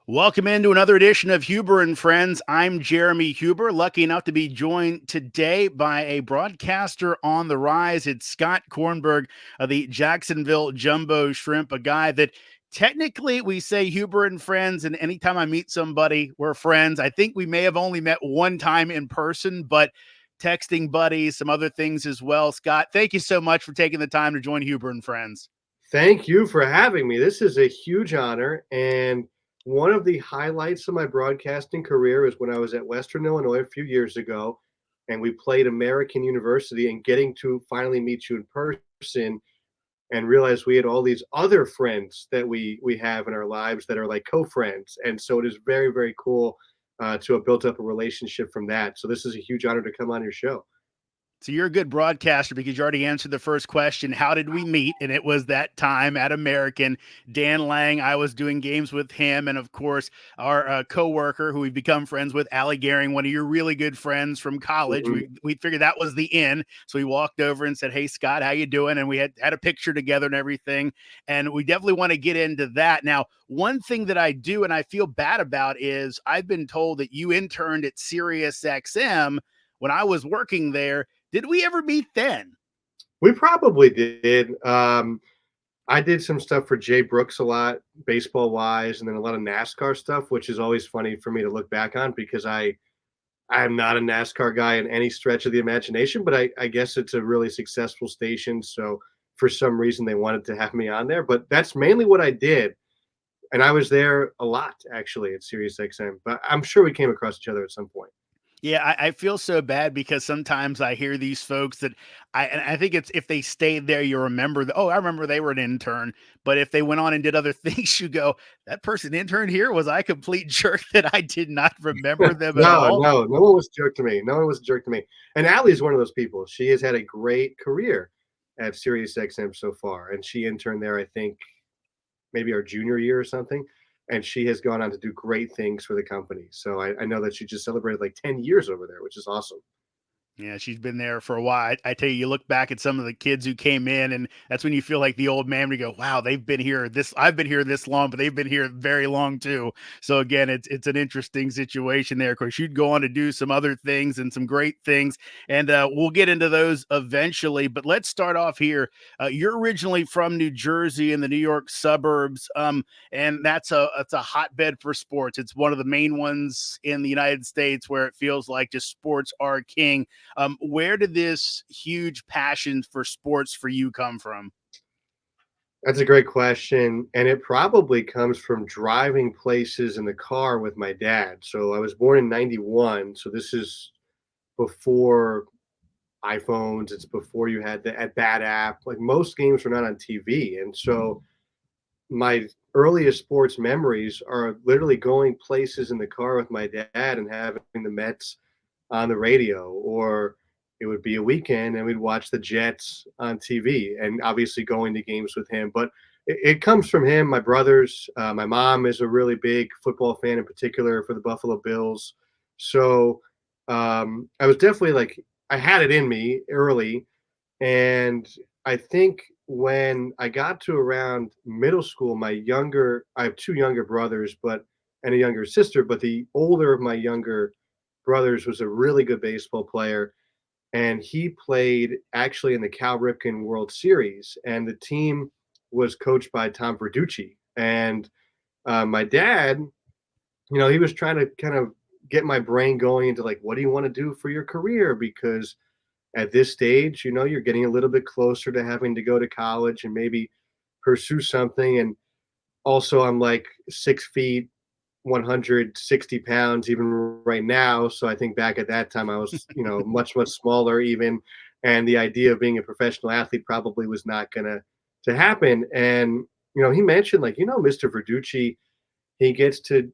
Welcome into another edition of Huber and Friends. I'm Jeremy Huber, lucky enough to be joined today by a broadcaster on the rise. It's Scott Kornberg of the Jacksonville Jumbo Shrimp, a guy that technically we say Huber and Friends, and anytime I meet somebody, we're friends. I think we may have only met one time in person, but texting buddies, some other things as well. Scott, thank you so much for taking the time to join Huber and Friends. Thank you for having me. This is a huge honor. And one of the highlights of my broadcasting career is when I was at Western Illinois a few years ago and we played American University, and getting to finally meet you in person and realize we had all these other friends that we have in our lives that are like co-friends. And so it is very, very cool to have built up a relationship from that. So this is a huge honor to come on your show. So you're a good broadcaster because you already answered the first question. How did we meet? And it was that time at American. Dan Lang, I was doing games with him. And of course, our coworker who we've become friends with, Allie Gehring, one of your really good friends from college. Mhm. We figured that was the in. So we walked over and said, "Hey, Scott, how you doing?" And we had a picture together and everything. And we definitely want to get into that. Now, one thing that I do and I feel bad about is I've been told that you interned at Sirius XM when I was working there. Did we ever meet then? We probably did. I did some stuff for Jay Brooks a lot, baseball wise, and then a lot of NASCAR stuff, which is always funny for me to look back on because I'm not a NASCAR guy in any stretch of the imagination, but I guess it's a really successful station. So for some reason they wanted to have me on there. But that's mainly what I did. And I was there a lot actually at Sirius XM. But I'm sure we came across each other at some point. Yeah, I feel so bad because sometimes I hear these folks that I think it's if they stayed there, you remember oh, I remember they were an intern. But if they went on and did other things, you go, that person interned here? Was I a complete jerk that I did not remember them at No, all? no, no one was a jerk to me. No one was a jerk to me. And Allie's one of those people. She has had a great career at Sirius XM so far, and she interned there, I think, maybe our junior year or something. And she has gone on to do great things for the company. So I know that she just celebrated like 10 years over there, which is awesome. Yeah, she's been there for a while. I tell you, you look back at some of the kids who came in, and that's when you feel like the old man. We go, "Wow, they've been here this. I've been here this long, but they've been here very long too." So again, it's an interesting situation there. Of course, you'd go on to do some other things and some great things, and we'll get into those eventually. But let's start off here. You're originally from New Jersey in the New York suburbs, and it's a hotbed for sports. It's one of the main ones in the United States where it feels like just sports are king. Where did this huge passion for sports for you come from? That's a great question. And it probably comes from driving places in the car with my dad. So I was born in 91. So this is before iPhones. It's before you had the at bat app. Like most games were not on TV. And so my earliest sports memories are literally going places in the car with my dad and having the Mets on the radio, or it would be a weekend and we'd watch the Jets on TV, and obviously going to games with him. But it comes from him, my brothers. My mom is a really big football fan, in particular for the Buffalo Bills. So I was definitely like, I had it in me early. And I think when I got to around middle school, I have two younger brothers, and a younger sister, but the older of my younger brothers was a really good baseball player. And he played actually in the Cal Ripken World Series. And the team was coached by Tom Verducci. And my dad, he was trying to kind of get my brain going into like, what do you want to do for your career? Because at this stage, you're getting a little bit closer to having to go to college and maybe pursue something. And also, I'm like 6 feet, 160 pounds, even right now. So I think back at that time, I was, much, much smaller even. And the idea of being a professional athlete probably was not going to happen. And, he mentioned like, Mr. Verducci, he gets to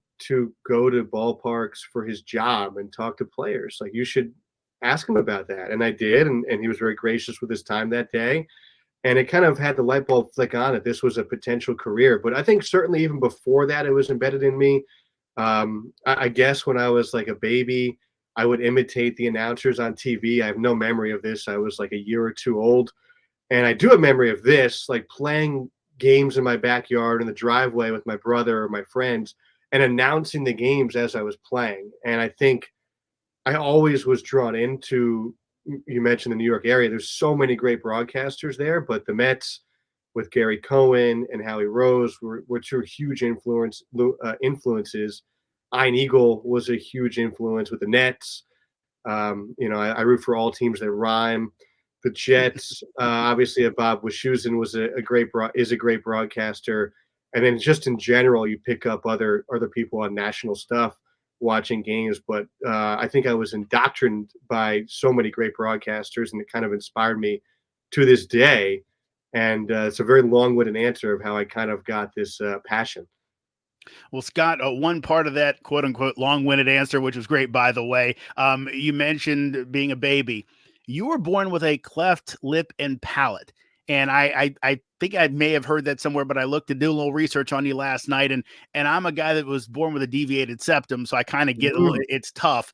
go to ballparks for his job and talk to players. Like you should ask him about that. And I did, and he was very gracious with his time that day. And it kind of had the light bulb flick on that this was a potential career. But I think certainly even before that, it was embedded in me. I guess when I was like a baby, I would imitate the announcers on TV. I have no memory of this. I was like a year or two old. And I do have memory of this, like playing games in my backyard in the driveway with my brother or my friends and announcing the games as I was playing. And I think I always was drawn into, you mentioned the New York area. There's so many great broadcasters there, but the Mets with Gary Cohen and Howie Rose were two huge influences. Ian Eagle was a huge influence with the Nets. I root for all teams that rhyme. The Jets, obviously, Bob Wischusen was is a great broadcaster, and then just in general, you pick up other people on national stuff watching games. But I think I was indoctrined by so many great broadcasters, and it kind of inspired me to this day. And it's a very long-winded answer of how I kind of got this passion. Well, Scott, one part of that quote unquote long winded answer, which was great, by the way, you mentioned being a baby. You were born with a cleft lip and palate. And I think I may have heard that somewhere, but I looked to do a little research on you last night, and I'm a guy that was born with a deviated septum, so I kind of get it's tough.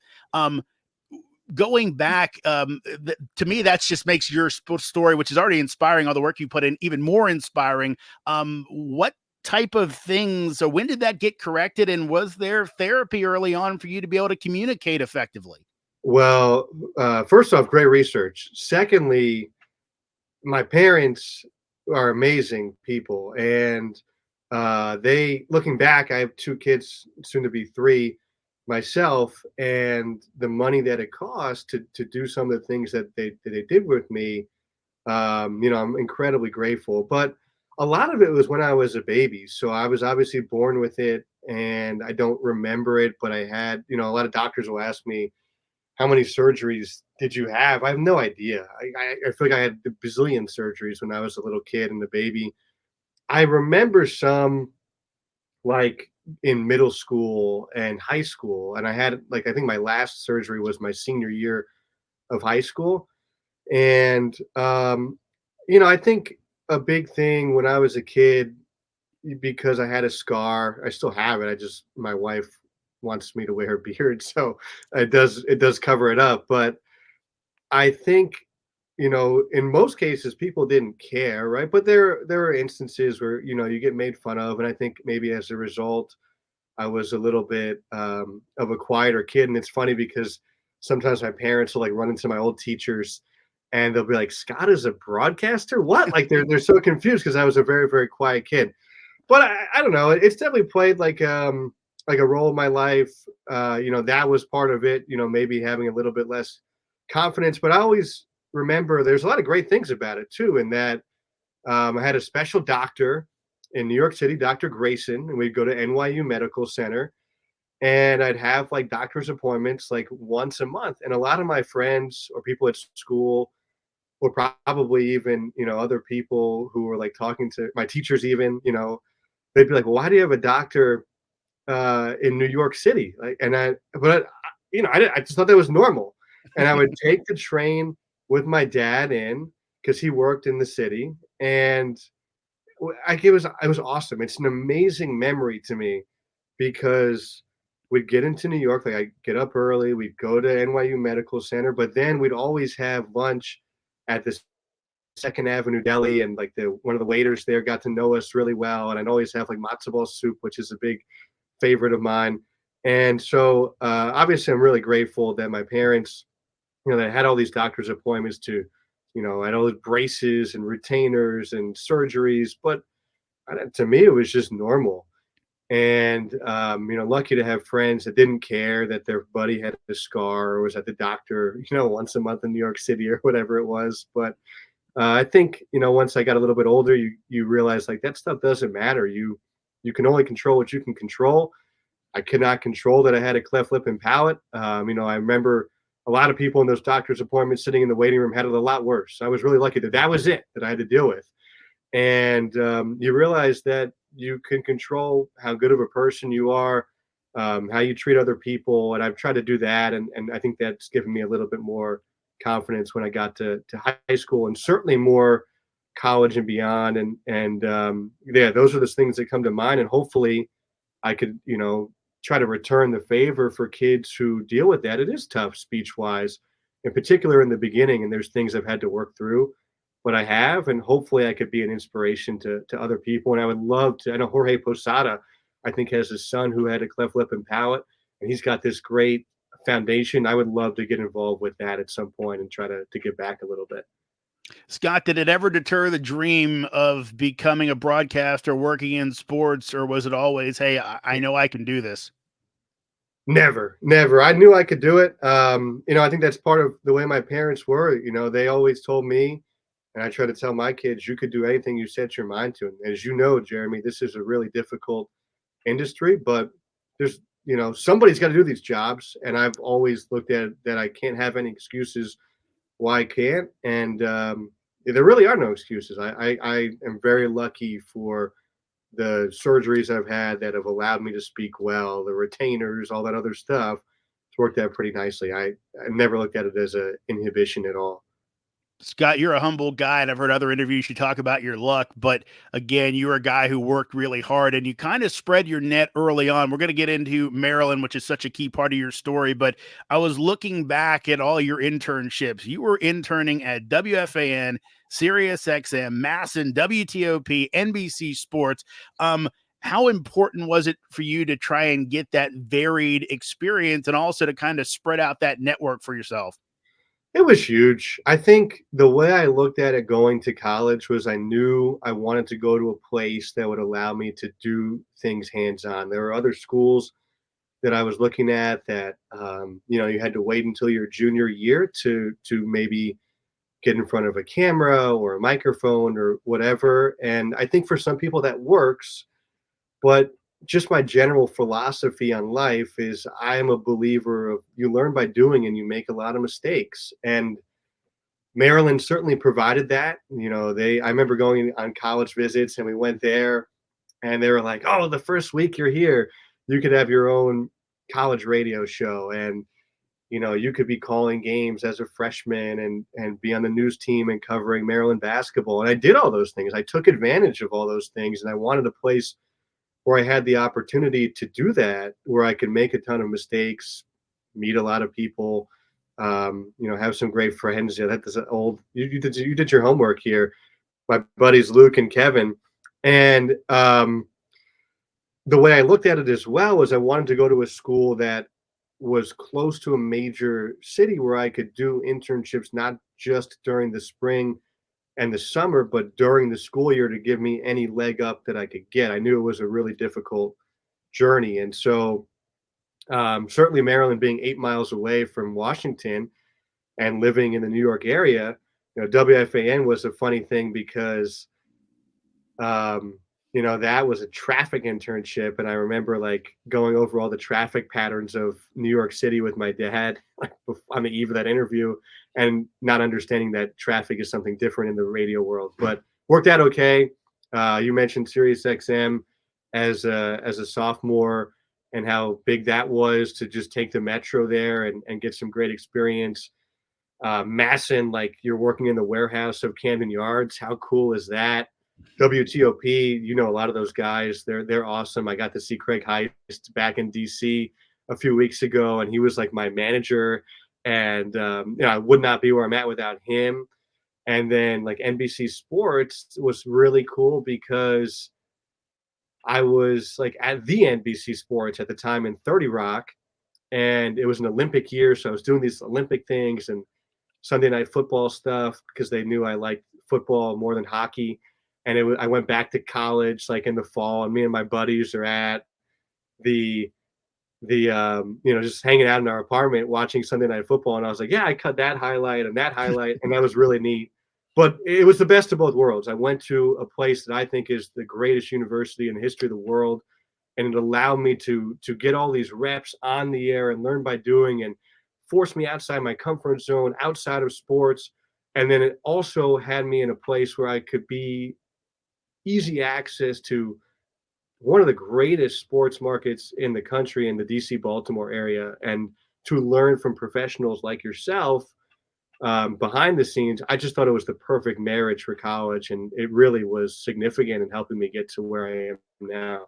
Going back, to me, that's just makes your story, which is already inspiring, all the work you put in, even more inspiring. What type of things, or when did that get corrected, and was there therapy early on for you to be able to communicate effectively? Well, first off, great research. Secondly, my parents are amazing people, and they, looking back, I have two kids, soon to be three myself, and the money that it cost to do some of the things that they did with me, I'm incredibly grateful. But a lot of it was when I was a baby, so I was obviously born with it, and I don't remember it, but I had, a lot of doctors will ask me, how many surgeries did you have? I have no idea. I feel like I had a bazillion surgeries when I was a little kid and a baby. I remember some, like, in middle school and high school, and I had, like, I think my last surgery was my senior year of high school. And I think a big thing when I was a kid, because I had a scar, I still have it. I just, my wife wants me to wear a beard, so it does cover it up. But I think, in most cases, people didn't care, right? But there are instances where, you get made fun of, and I think maybe as a result, I was a little bit of a quieter kid. And it's funny because sometimes my parents will, like, run into my old teachers, and they'll be like, "Scott is a broadcaster? What?" Like, they're so confused because I was a very, very quiet kid. But I don't know. It's definitely played like a role in my life. That was part of it. Maybe having a little bit less confidence. But I always remember there's a lot of great things about it too. In that I had a special doctor in New York City, Dr. Grayson, and we'd go to NYU Medical Center, and I'd have, like, doctor's appointments like once a month. And a lot of my friends or people at school, or probably even, other people who were, like, talking to my teachers, even, they'd be like, "Well, why do you have a doctor in New York City?" Like, I just thought that was normal. And I would take the train with my dad in, because he worked in the city, and it was awesome. It's an amazing memory to me, because we'd get into New York, like, I get up early, we'd go to NYU Medical Center, but then we'd always have lunch at this Second Avenue Deli, and, like, the one of the waiters there got to know us really well, and I'd always have, like, matzo ball soup, which is a big favorite of mine. And so, obviously, I'm really grateful that my parents, they had all these doctor's appointments to, I had all the braces and retainers and surgeries, but to me, it was just normal. And lucky to have friends that didn't care that their buddy had a scar or was at the doctor, once a month in New York City or whatever it was. But I think, once I got a little bit older, you realize, like, that stuff doesn't matter. You can only control what you can control. I could not control that I had a cleft lip and palate. I remember a lot of people in those doctor's appointments sitting in the waiting room had it a lot worse. I was really lucky that was it that I had to deal with. And you realize that you can control how good of a person you are, how you treat other people. And I've tried to do that. And I think that's given me a little bit more confidence when I got to high school, and certainly more college and beyond. And yeah, those are the things that come to mind. And hopefully I could, try to return the favor for kids who deal with that. It is tough speech wise, in particular in the beginning. And there's things I've had to work through, but I have, and hopefully I could be an inspiration to other people. And I would love to. I know Jorge Posada I think has a son who had a cleft lip and palate, and he's got this great foundation. I would love to get involved with that at some point and try to give back a little bit. Scott, did it ever deter the dream of becoming a broadcaster, working in sports, or was it always, hey, I know I can do this? Never, never. I knew I could do it. I think that's part of the way my parents were. They always told me, and I try to tell my kids, you could do anything you set your mind to. And as you know, Jeremy, this is a really difficult industry, but there's, somebody's got to do these jobs. And I've always looked at it that I can't have any excuses why I can't. And there really are no excuses. I am very lucky for the surgeries I've had that have allowed me to speak well, the retainers, all that other stuff. It's worked out pretty nicely. I never looked at it as a inhibition at all. Scott, you're a humble guy, and I've heard other interviews you talk about your luck, but again, you're a guy who worked really hard and you kind of spread your net early on. We're going to get into Maryland, which is such a key part of your story, but I was looking back at all your internships. You were interning at WFAN, SiriusXM, Masson, WTOP, NBC Sports. How important was it for you to try and get that varied experience and also to kind of spread out that network for yourself? It was huge. I think the way I looked at it going to college was I knew I wanted to go to a place that would allow me to do things hands on. There were other schools that I was looking at that you had to wait until your junior year to maybe get in front of a camera or a microphone or whatever. And I think for some people that works, but just my general philosophy on life is I am a believer of you learn by doing and you make a lot of mistakes. And Maryland certainly provided that. I remember going on college visits and we went there and they were like, "Oh, the first week you're here, you could have your own college radio show and you could be calling games as a freshman and be on the news team and covering Maryland basketball." And I did all those things. I took advantage of all those things and I wanted a place where I had the opportunity to do that, where I could make a ton of mistakes, meet a lot of people, have some great friends. Yeah, that's old. You did your homework here. My buddies Luke and Kevin, and the way I looked at it as well was I wanted to go to a school that was close to a major city where I could do internships, not just during the spring and the summer, but during the school year to give me any leg up that I could get. I knew it was a really difficult journey. And so, certainly Maryland being 8 miles away from Washington and living in the New York area, WFAN was a funny thing because um, that was a traffic internship. And I remember like going over all the traffic patterns of New York City with my dad like, on the eve of that interview and not understanding that traffic is something different in the radio world, but worked out okay. You mentioned SiriusXM as a sophomore and how big that was to just take the metro there and get some great experience. Masson, like you're working in the warehouse of Camden Yards. How cool is that? WTOP, a lot of those guys. They're awesome. I got to see Craig Heist back in DC a few weeks ago, and he was like my manager. And I would not be where I'm at without him. And then like NBC Sports was really cool because I was like at the NBC Sports at the time in 30 Rock, and it was an Olympic year, so I was doing these Olympic things and Sunday night football stuff because they knew I liked football more than hockey. And I went back to college like in the fall, and me and my buddies are at the just hanging out in our apartment watching Sunday night football. And I was like, yeah, I cut that highlight and that highlight, and that was really neat. But it was the best of both worlds. I went to a place that I think is the greatest university in the history of the world, and it allowed me to get all these reps on the air and learn by doing and force me outside my comfort zone, outside of sports. And then it also had me in a place where I could be easy access to one of the greatest sports markets in the country in the DC Baltimore area, and to learn from professionals like yourself behind the scenes. I just thought it was the perfect marriage for college, and it really was significant in helping me get to where I am now.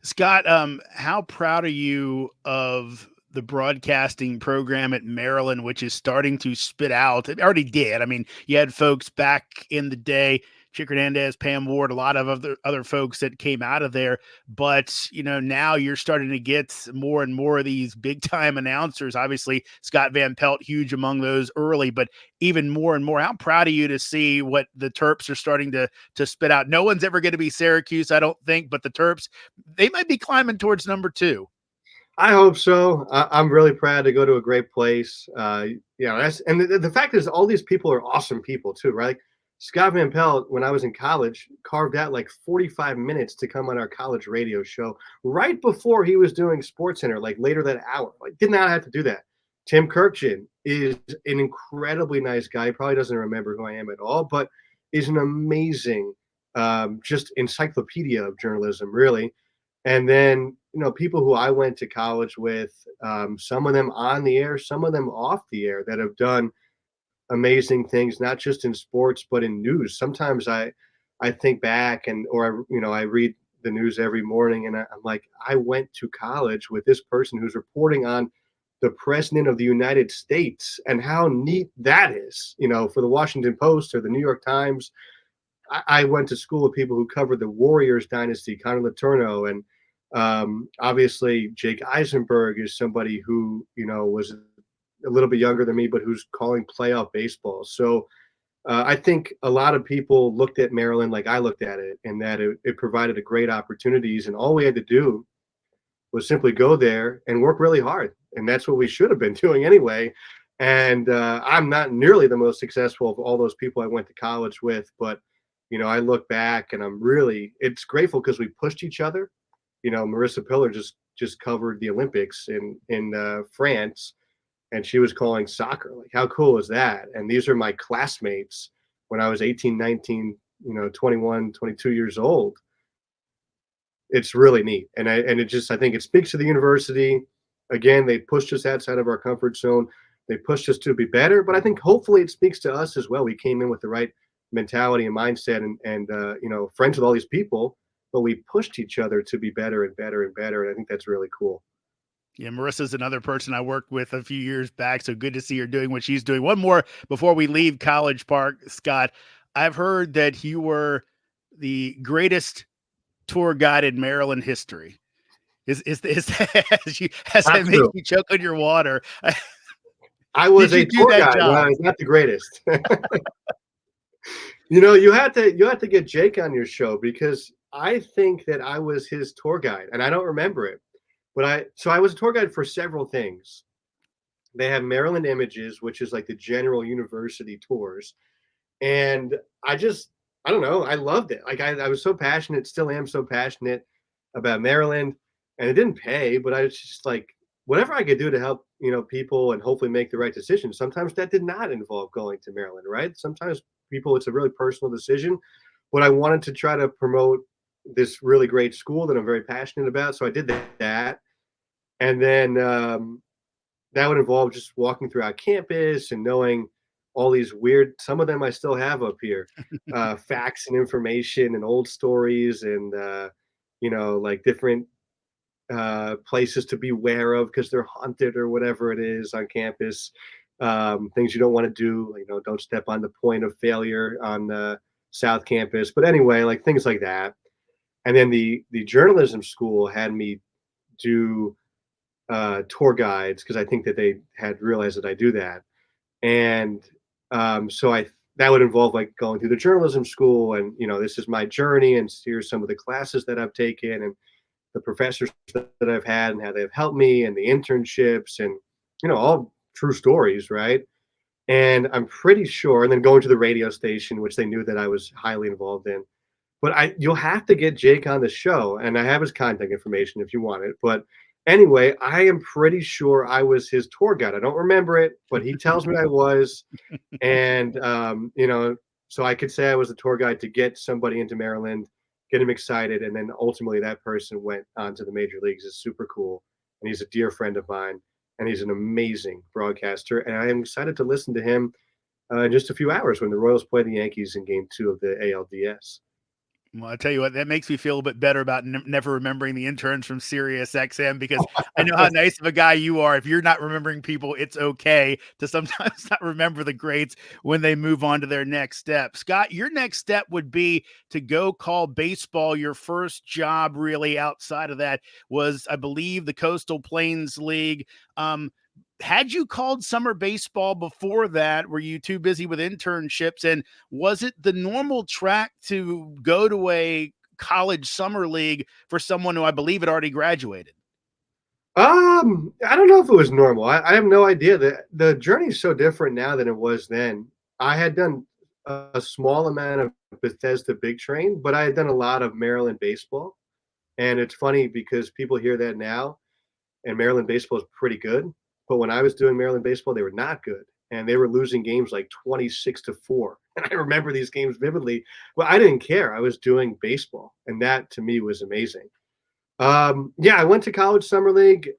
Scott, how proud are you of the broadcasting program at Maryland, which is starting to spit out? It already did. I mean, you had folks back in the day Chick Hernandez, Pam Ward, a lot of other folks that came out of there. But now you're starting to get more and more of these big time announcers. Obviously, Scott Van Pelt, huge among those early, but even more and more. How proud of you to see what the Terps are starting to spit out. No one's ever going to be Syracuse, I don't think, but the Terps, they might be climbing towards number 2. I hope so. I'm really proud to go to a great place. That's and the fact is, all these people are awesome people too, right? Like Scott Van Pelt, when I was in college, carved out like 45 minutes to come on our college radio show right before he was doing Sports Center, like later that hour. Like, did not have to do that. Tim Kirkjian is an incredibly nice guy. He probably doesn't remember who I am at all, but is an amazing, just encyclopedia of journalism, really. And then, people who I went to college with, some of them on the air, some of them off the air that have done amazing things, not just in sports, but in news. Sometimes I think back I read the news every morning and I'm like, I went to college with this person who's reporting on the president of the United States and how neat that is, for the Washington Post or the New York Times. I went to school with people who covered the Warriors dynasty, Conor Letourneau, and obviously Jake Eisenberg is somebody who was a little bit younger than me, but who's calling playoff baseball. So I think a lot of people looked at Maryland like I looked at it, and that it provided a great opportunities, and all we had to do was simply go there and work really hard, and that's what we should have been doing anyway. And I'm not nearly the most successful of all those people I went to college with, but I look back and it's grateful because we pushed each other. Marissa Pillar just covered the Olympics in France, and she was calling soccer. Like, how cool is that? And these are my classmates when I was 18, 19, 21, 22 years old. It's really neat. And I think it speaks to the university. Again, they pushed us outside of our comfort zone. They pushed us to be better, but I think hopefully it speaks to us as well. We came in with the right mentality and mindset and friends with all these people, but we pushed each other to be better and better and better. And I think that's really cool. Yeah, Marissa's another person I worked with a few years back, so good to see her doing what she's doing. One more before we leave College Park, Scott. I've heard that you were the greatest tour guide in Maryland history. Is as Not that makes true. you choke on your water? I Did was you a do tour that guide. job? Well, I was not the greatest. You had to get Jake on your show because I think that I was his tour guide, and I don't remember it. But I was a tour guide for several things. They have Maryland Images, which is like the general university tours. And I don't know, I loved it. Like I was so passionate, still am so passionate about Maryland. And it didn't pay, but I was just like, whatever I could do to help, people and hopefully make the right decision. Sometimes that did not involve going to Maryland, right? Sometimes people, it's a really personal decision. But I wanted to try to promote this really great school that I'm very passionate about. So I did that. And then that would involve just walking throughout campus and knowing all these weird, some of them I still have up here, facts and information and old stories and, like different places to beware of because they're haunted or whatever it is on campus. Things you don't want to do, don't step on the point of failure on the South Campus. But anyway, like things like that. And then the journalism school had me do tour guides because I think that they had realized that I do that. And so that would involve like going through the journalism school and this is my journey and here's some of the classes that I've taken and the professors that I've had and how they've helped me and the internships and all true stories, right? And I'm pretty sure, and then going to the radio station, which they knew that I was highly involved in. But you'll have to get Jake on the show, and I have his contact information if you want it. But anyway, I am pretty sure I was his tour guide. I don't remember it, but he tells me I was, and so I could say I was the tour guide to get somebody into Maryland, get him excited, and then ultimately that person went on to the major leagues. It's super cool, and he's a dear friend of mine, and he's an amazing broadcaster, and I am excited to listen to him in just a few hours when the Royals play the Yankees in Game 2 of the ALDS. Well, I tell you what, that makes me feel a bit better about never remembering the interns from Sirius XM because I know how nice of a guy you are. If you're not remembering people, it's okay to sometimes not remember the greats when they move on to their next step. Scott, your next step would be to go call baseball. Your first job, really, outside of that, was, I believe, the Coastal Plains League. Had you called summer baseball before that? Were you too busy with internships? And was it the normal track to go to a college summer league for someone who I believe had already graduated? I don't know if it was normal. I have no idea. The journey is so different now than it was then. I had done a small amount of Bethesda Big Train, but I had done a lot of Maryland baseball. And it's funny because people hear that now, and Maryland baseball is pretty good. But when I was doing Maryland baseball, they were not good. And they were losing games like 26-4. And I remember these games vividly. Well, I didn't care. I was doing baseball. And that to me was amazing. Yeah, I went to college summer league.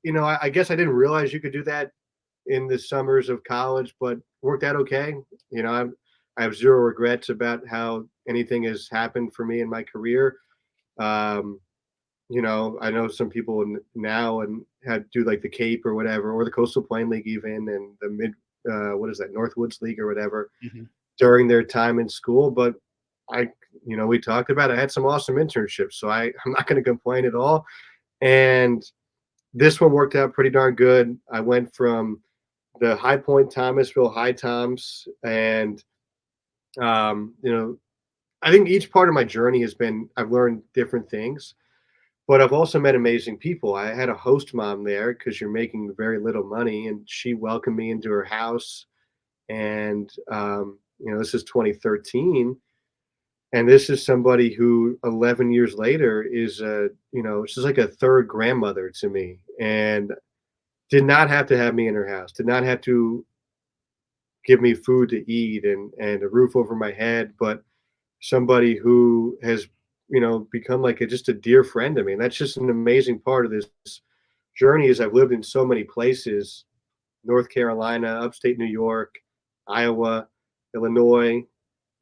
I guess I didn't realize you could do that in the summers of college, but worked out okay. I have zero regrets about how anything has happened for me in my career. Um, I know some people now and had do like the Cape or whatever, or the Coastal Plain League even, and the what is that, Northwoods League or whatever Mhm. during their time in school. But I, we talked about I had some awesome internships, so I'm not going to complain at all. And this one worked out pretty darn good. I went from the High Point Thomasville High Toms, and um, you know, I think each part of my journey has been I've learned different things, but I've also met amazing people. I had a host mom there because you're making very little money, and she welcomed me into her house. And this is 2013, and this is somebody who 11 years later is she's like a third grandmother to me, and did not have to have me in her house, did not have to give me food to eat and a roof over my head, but somebody who has, become like just a dear friend to me. And that's just an amazing part of this journey is I've lived in so many places, North Carolina, upstate New York, Iowa, Illinois,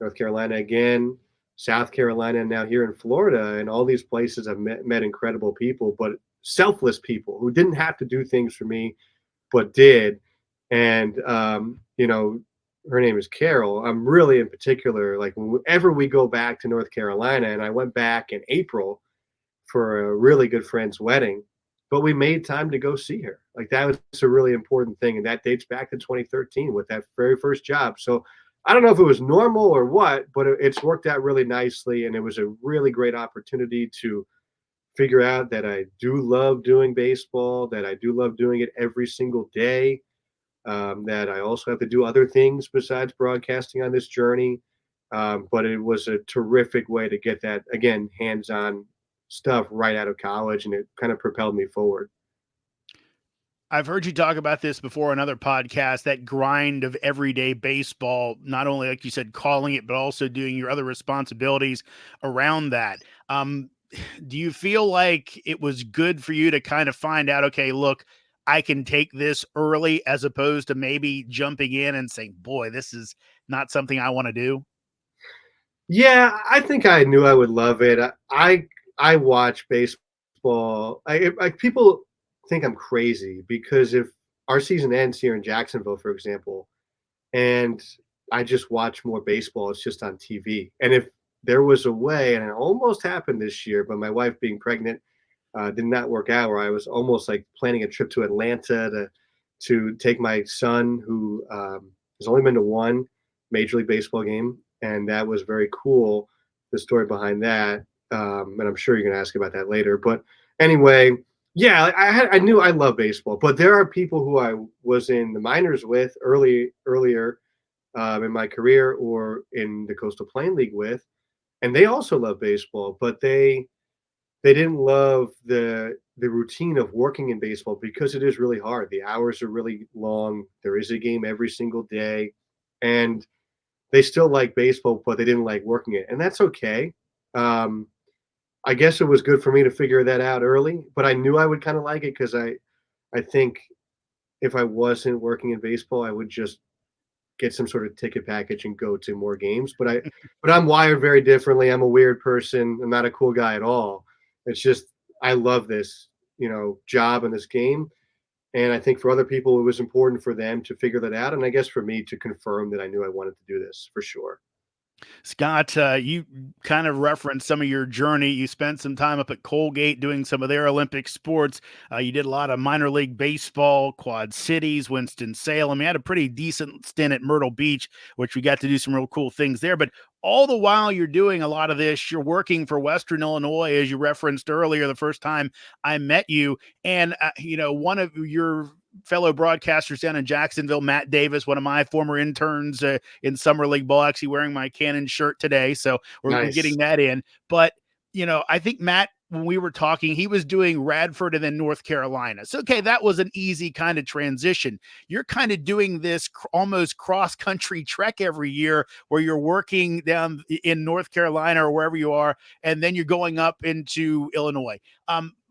North Carolina again, South Carolina, and now here in Florida. And all these places I've met incredible people, but selfless people who didn't have to do things for me, but did. And her name is Carol. I'm really in particular, like whenever we go back to North Carolina, and I went back in April for a really good friend's wedding, but we made time to go see her. Like that was a really important thing. And that dates back to 2013 with that very first job. So I don't know if it was normal or what, but it's worked out really nicely. And it was a really great opportunity to figure out that I do love doing baseball, that I do love doing it every single day, that I also have to do other things besides broadcasting on this journey. But it was a terrific way to get that, again, hands on stuff right out of college, and it kind of propelled me forward. I've heard you talk about this before on other podcasts, that grind of everyday baseball, not only, like you said, calling it, but also doing your other responsibilities around that. Um, do you feel like it was good for you to kind of find out, okay, look, I can take this early as opposed to maybe jumping in and saying, boy, this is not something I want to do? Yeah, I think I knew I would love it. I watch baseball. People think I'm crazy because if our season ends here in Jacksonville, for example, and I just watch more baseball. It's just on TV. And if there was a way, and it almost happened this year, but my wife being pregnant did not work out. Where I was almost like planning a trip to Atlanta to take my son, who has only been to one Major League Baseball game, and that was very cool. The story behind that, and I'm sure you're going to ask about that later. But anyway, yeah, I knew I love baseball, but there are people who I was in the minors with earlier in my career or in the Coastal Plain League with, and they also love baseball, but they didn't love the routine of working in baseball because it is really hard. The hours are really long. There is a game every single day, and they still like baseball, but they didn't like working it, and that's okay. Um, I guess it was good for me to figure that out early, but I knew I would kind of like it because I think if I wasn't working in baseball, I would just get some sort of ticket package and go to more games. But I'm wired very differently. I'm a weird person. I'm not a cool guy at all. It's just I love this, job and this game. And I think for other people, it was important for them to figure that out. And I guess for me to confirm that I knew I wanted to do this for sure. Scott, you kind of referenced some of your journey. You spent some time up at Colgate doing some of their Olympic sports. You did a lot of minor league baseball, Quad Cities, Winston-Salem. You had a pretty decent stint at Myrtle Beach, which we got to do some real cool things there. But all the while you're doing a lot of this, you're working for Western Illinois, as you referenced earlier, the first time I met you. And, one of your fellow broadcasters down in Jacksonville, Matt Davis, one of my former interns in Summer League Ball, actually wearing my Cannon shirt today. So we're Nice. getting that in. But, I think Matt, when we were talking, he was doing Radford and then North Carolina. So, okay, that was an easy kind of transition. You're kind of doing this almost cross country trek every year where you're working down in North Carolina or wherever you are, and then you're going up into Illinois.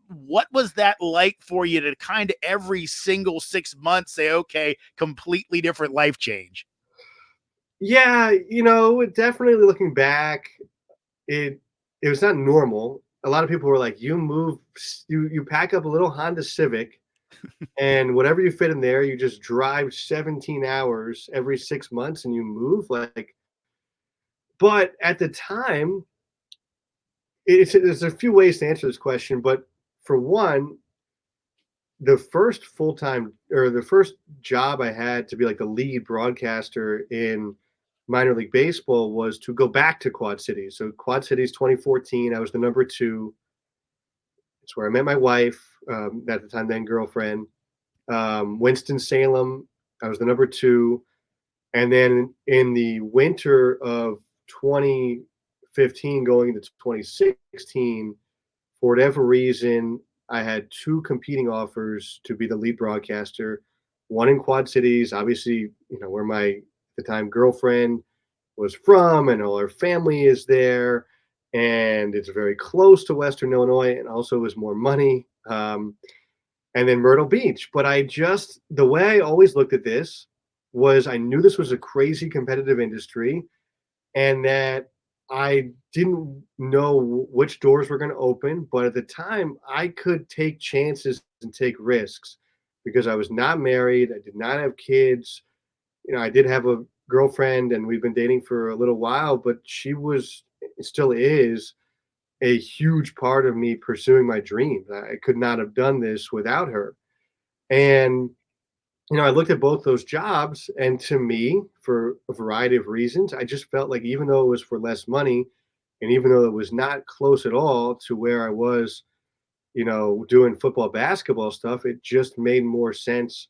What was that like for you to kind of every single 6 months say, okay, completely different life change? Yeah, definitely looking back, it it was not normal. A lot of people were like, you pack up a little Honda Civic and whatever you fit in there, you just drive 17 hours every 6 months and you move like. But at the time, there's a few ways to answer this question, but for one, the first full time or the first job I had to be like the lead broadcaster in minor league baseball was to go back to Quad Cities. So Quad Cities 2014, I was the number two. It's where I met my wife, at the time then girlfriend. Winston Salem, I was the number two. And then in the winter of 2015, going into 2016, for whatever reason, I had two competing offers to be the lead broadcaster. One in Quad Cities, obviously, where my at the time girlfriend was from, and all her family is there, and it's very close to Western Illinois, and also was more money. And then Myrtle Beach. But the way I always looked at this was I knew this was a crazy competitive industry and that I didn't know which doors were going to open. But at the time, I could take chances and take risks because I was not married. I did not have kids. I did have a girlfriend and we've been dating for a little while, but she still is a huge part of me pursuing my dreams. I could not have done this without her. And I looked at both those jobs, and to me, for a variety of reasons, I just felt like even though it was for less money, and even though it was not close at all to where I was, doing football, basketball stuff, it just made more sense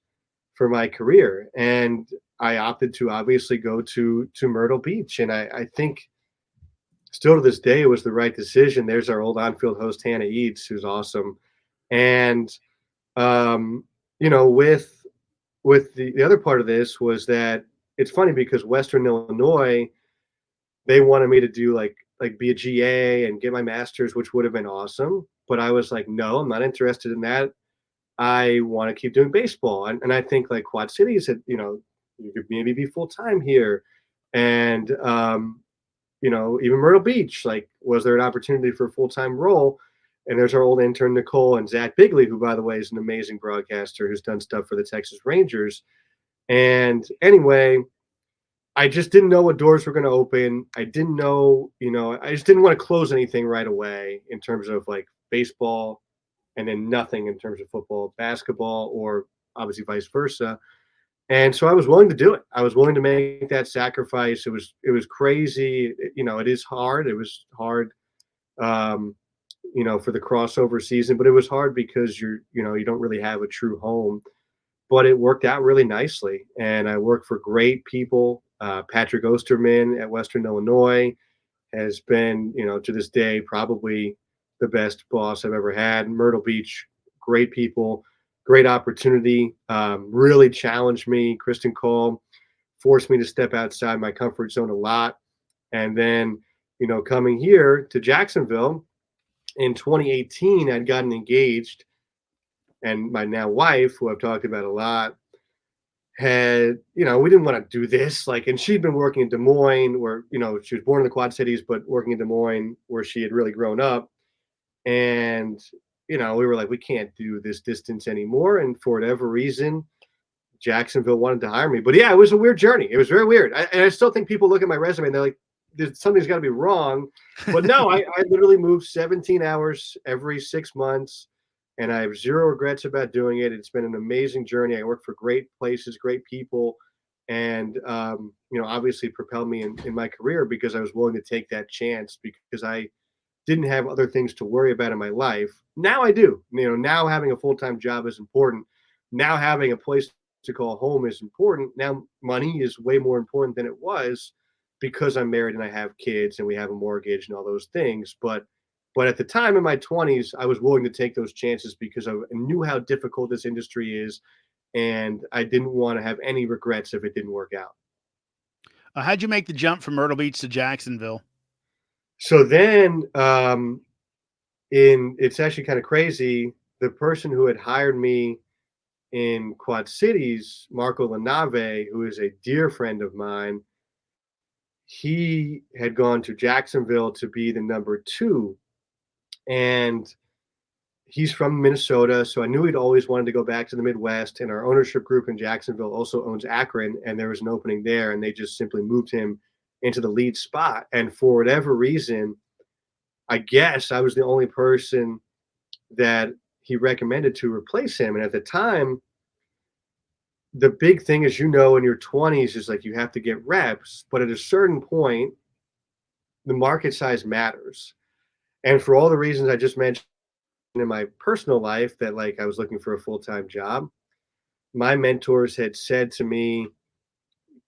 for my career. And I opted to obviously go to Myrtle Beach, and I think still to this day it was the right decision. There's our old on-field host Hannah Eads, who's awesome, and with the other part of this was that it's funny because Western Illinois, they wanted me to do like be a GA and get my master's, which would have been awesome. But I was like, no, I'm not interested in that. I want to keep doing baseball. And I think like Quad Cities, you could maybe be full time here. And even Myrtle Beach, like, was there an opportunity for a full time role? And there's our old intern, Nicole, and Zach Bigley, who, by the way, is an amazing broadcaster who's done stuff for the Texas Rangers. And anyway, I just didn't know what doors were going to open. I didn't know, I just didn't want to close anything right away in terms of like baseball and then nothing in terms of football, basketball, or obviously vice versa. And so I was willing to do it. I was willing to make that sacrifice. It was crazy. It is hard. It was hard. Um, for the crossover season, but it was hard because you don't really have a true home, but it worked out really nicely. And I worked for great people. Patrick Osterman at Western Illinois has been, to this day, probably the best boss I've ever had. Myrtle Beach, great people, great opportunity, really challenged me. Kristen Cole forced me to step outside my comfort zone a lot. And then, coming here to Jacksonville, in 2018, I'd gotten engaged, and my now wife, who I've talked about a lot, had, we didn't want to do this. Like, and she'd been working in Des Moines, where, she was born in the Quad Cities, but working in Des Moines, where she had really grown up. And, we were like, we can't do this distance anymore. And for whatever reason, Jacksonville wanted to hire me. But yeah, it was a weird journey. It was very weird. And I still think people look at my resume and they're like, something's got to be wrong. But no, I literally moved 17 hours every 6 months, and I have zero regrets about doing it. It's been an amazing journey. I work for great places, great people, and obviously propelled me in my career because I was willing to take that chance because I didn't have other things to worry about in my life. Now I do. Now having a full-time job is important. Now having a place to call home is important. Now money is way more important than it was because I'm married and I have kids and we have a mortgage and all those things. But at the time in my 20s, I was willing to take those chances because I knew how difficult this industry is, and I didn't want to have any regrets if it didn't work out. How'd you make the jump from Myrtle Beach to Jacksonville? So then, in it's actually kind of crazy. The person who had hired me in Quad Cities, Marco Lanave, who is a dear friend of mine, he had gone to Jacksonville to be the number two. And he's from Minnesota. So I knew he'd always wanted to go back to the Midwest. And our ownership group in Jacksonville also owns Akron. And there was an opening there. And they just simply moved him into the lead spot. And for whatever reason, I guess I was the only person that he recommended to replace him. And at the time, the big thing is, in your 20s is like you have to get reps, but at a certain point, the market size matters. And for all the reasons I just mentioned in my personal life, that like I was looking for a full-time job, my mentors had said to me,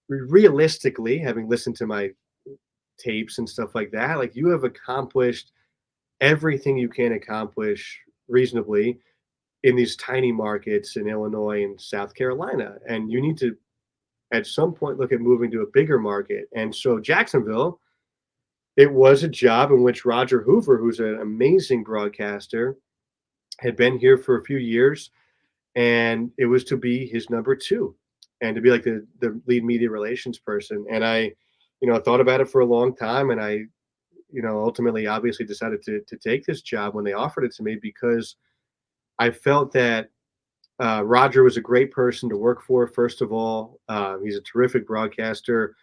realistically, having listened to my tapes and stuff like that, like you have accomplished everything you can accomplish reasonably in these tiny markets in Illinois and South Carolina. And you need to, at some point, look at moving to a bigger market. And so Jacksonville, it was a job in which Roger Hoover, who's an amazing broadcaster, had been here for a few years, and it was to be his number two and to be like the lead media relations person. And I, thought about it for a long time, and I, ultimately obviously decided to take this job when they offered it to me because I felt that Roger was a great person to work for. First of all, he's a terrific broadcaster.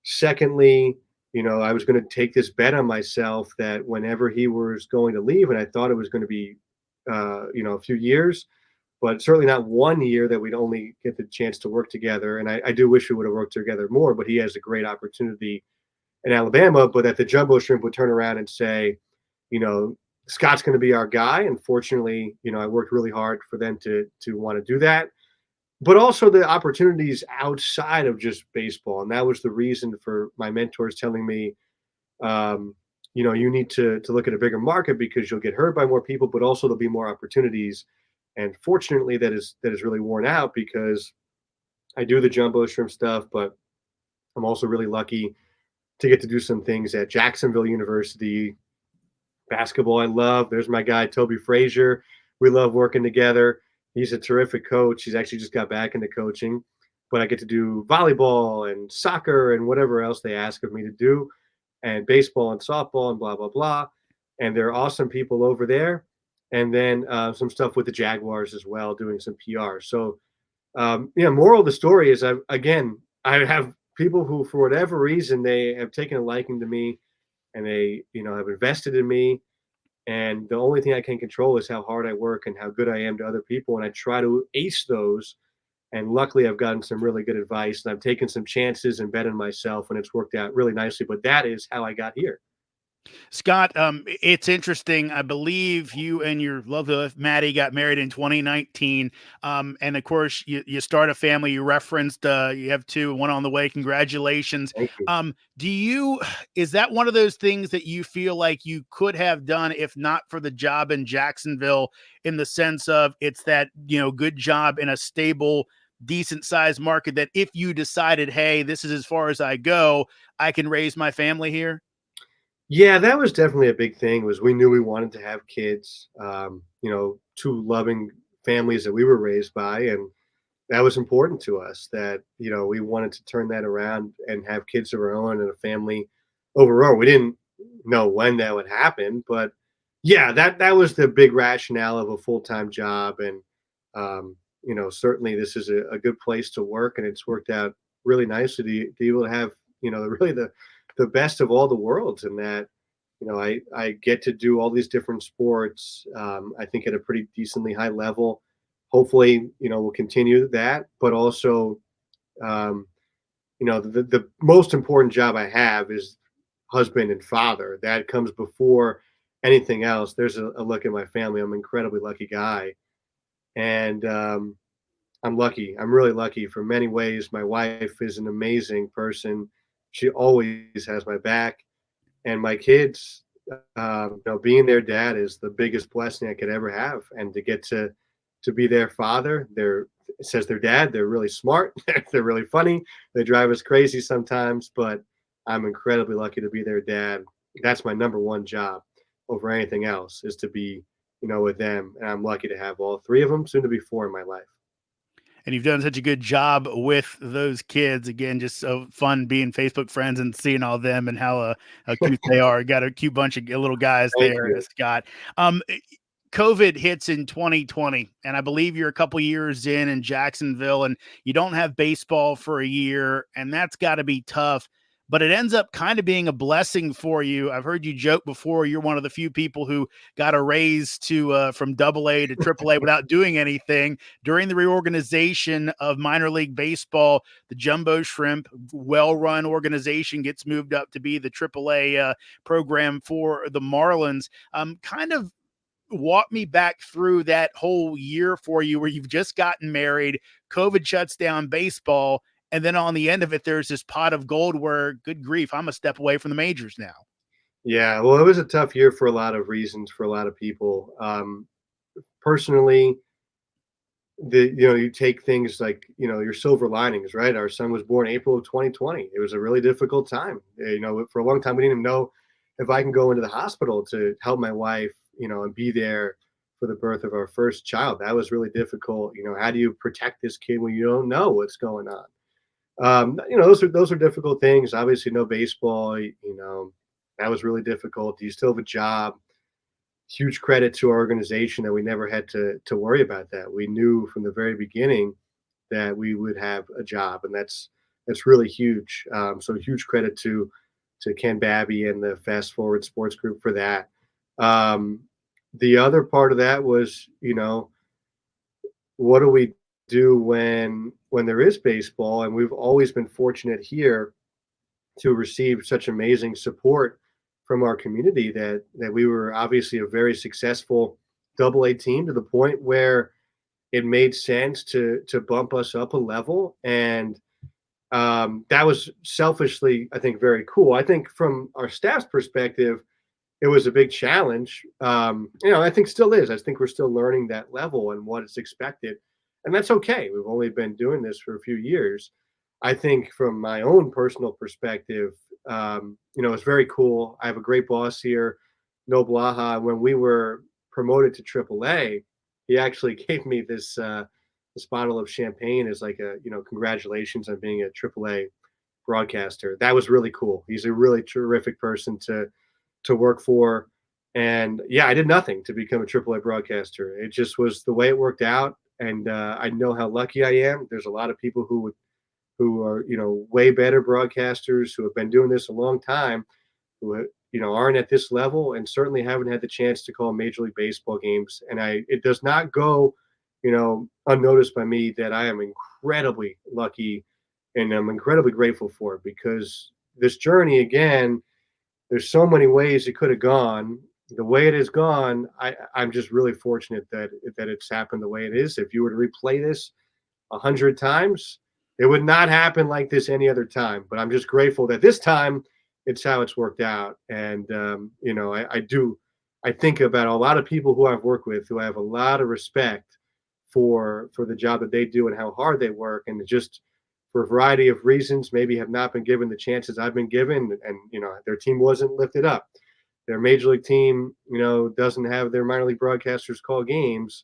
Secondly, I was going to take this bet on myself that whenever he was going to leave, and I thought it was going to be, a few years, but certainly not 1 year, that we'd only get the chance to work together. And I do wish we would have worked together more, but he has a great opportunity in Alabama, but that the Jumbo Shrimp would turn around and say, you know, Scott's going to be our guy. And fortunately, I worked really hard for them to want to do that. But also the opportunities outside of just baseball. And that was the reason for my mentors telling me, you need to look at a bigger market because you'll get heard by more people, but also there'll be more opportunities. And fortunately, that is really worn out because I do the Jumbo Shrimp stuff, but I'm also really lucky to get to do some things at Jacksonville University. Basketball, I love. There's my guy, Toby Frazier. We love working together. He's a terrific coach. He's actually just got back into coaching, but I get to do volleyball and soccer and whatever else they ask of me to do, and baseball and softball and blah, blah, blah. And they're awesome people over there. And then some stuff with the Jaguars as well, doing some PR. So, moral of the story is I have people who, for whatever reason, they have taken a liking to me and they, have invested in me. And the only thing I can control is how hard I work and how good I am to other people. And I try to ace those. And luckily, I've gotten some really good advice and I've taken some chances and bet on myself, and it's worked out really nicely. But that is how I got here. Scott, it's interesting. I believe you and your lovely wife, Maddie, got married in 2019. And of course, you start a family. You referenced you have two, one on the way. Congratulations. Thank you. Is that one of those things that you feel like you could have done if not for the job in Jacksonville, in the sense of it's that, good job in a stable, decent sized market that if you decided, hey, this is as far as I go, I can raise my family here? Yeah, that was definitely a big thing. Was we knew we wanted to have kids. Two loving families that we were raised by, and that was important to us, that, we wanted to turn that around and have kids of our own and a family overall. We didn't know when that would happen, but yeah, that was the big rationale of a full-time job. And certainly this is a good place to work, and it's worked out really nicely to be able to have, really the best of all the worlds. And that, I get to do all these different sports, I think at a pretty decently high level. Hopefully, we'll continue that, but also, um, the most important job I have is husband and father. That comes before anything else. There's a look at my family. I'm an incredibly lucky guy. And I'm lucky. I'm really lucky for many ways. My wife is an amazing person. She always has my back. And my kids, being their dad is the biggest blessing I could ever have. And to get to be their father, it says their dad. They're really smart. They're really funny. They drive us crazy sometimes, but I'm incredibly lucky to be their dad. That's my number one job over anything else, is to be, with them. And I'm lucky to have all three of them, soon to be four in my life. And you've done such a good job with those kids. Again, just so fun being Facebook friends and seeing all them and how cute they are. Got a cute bunch of little guys Thank there, you. Scott. Um, COVID hits in 2020, and I believe you're a couple years in Jacksonville, and you don't have baseball for a year, and that's got to be tough. But it ends up kind of being a blessing for you. I've heard you joke before. You're one of the few people who got a raise to from Double A to Triple A without doing anything during the reorganization of minor league baseball. The Jumbo Shrimp, well-run organization, gets moved up to be the Triple A program for the Marlins. Kind of walk me back through that whole year for you where you've just gotten married, COVID shuts down baseball, and then on the end of it, there's this pot of gold where, good grief, I'm a step away from the majors now. Yeah, well, it was a tough year for a lot of reasons for a lot of people. Personally, you take things like, your silver linings, right? Our son was born April of 2020. It was a really difficult time. For a long time we didn't even know if I can go into the hospital to help my wife, and be there for the birth of our first child. That was really difficult. How do you protect this kid when you don't know what's going on? Those are difficult things. Obviously, no baseball. That was really difficult. Do you still have a job? Huge credit to our organization that we never had to worry about that. We knew from the very beginning that we would have a job, and that's really huge. So huge credit to Ken Babby and the Fast Forward Sports Group for that. Um, the other part of that was, what do we do when there is baseball? And we've always been fortunate here to receive such amazing support from our community, that we were obviously a very successful Double A team, to the point where it made sense to bump us up a level. And that was selfishly, I think, very cool. I think from our staff's perspective, it was a big challenge. I think still is. I think we're still learning that level and what is expected, and that's okay. We've only been doing this for a few years. I think from my own personal perspective, it's very cool. I have a great boss here, No Blaha. When we were promoted to AAA, he actually gave me this bottle of champagne as like a, congratulations on being a AAA broadcaster. That was really cool. He's a really terrific person to work for. And yeah, I did nothing to become a AAA broadcaster. It just was the way it worked out. And I know how lucky I am. There's a lot of people who are, way better broadcasters, who have been doing this a long time, who, aren't at this level, and certainly haven't had the chance to call Major League Baseball games. And it does not go, unnoticed by me, that I am incredibly lucky, and I'm incredibly grateful for it, because this journey, again, there's so many ways it could have gone. The way it has gone, I'm just really fortunate that it's happened the way it is. If you were to replay this 100 times, it would not happen like this any other time. But I'm just grateful that this time it's how it's worked out. And I think about a lot of people who I've worked with, who I have a lot of respect for the job that they do and how hard they work, and just for a variety of reasons, maybe have not been given the chances I've been given, and their team wasn't lifted up. Their major league team, doesn't have their minor league broadcasters call games.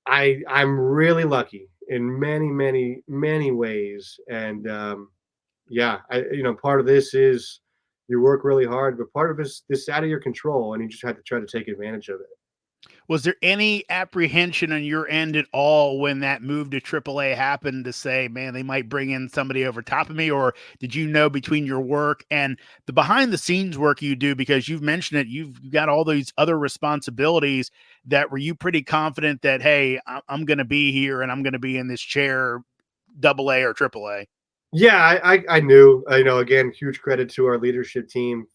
I'm really lucky, in many, many, many ways. And yeah, part of this is you work really hard, but part of this out of your control, and you just have to try to take advantage of it. Was there any apprehension on your end at all when that move to AAA happened to say, man, they might bring in somebody over top of me? Or did you know between your work and the behind the scenes work you do, because you've mentioned it, you've got all these other responsibilities, that were you pretty confident that, hey, I'm going to be here and I'm going to be in this chair, double A or AAA? Yeah, I knew. Again, huge credit to our leadership team.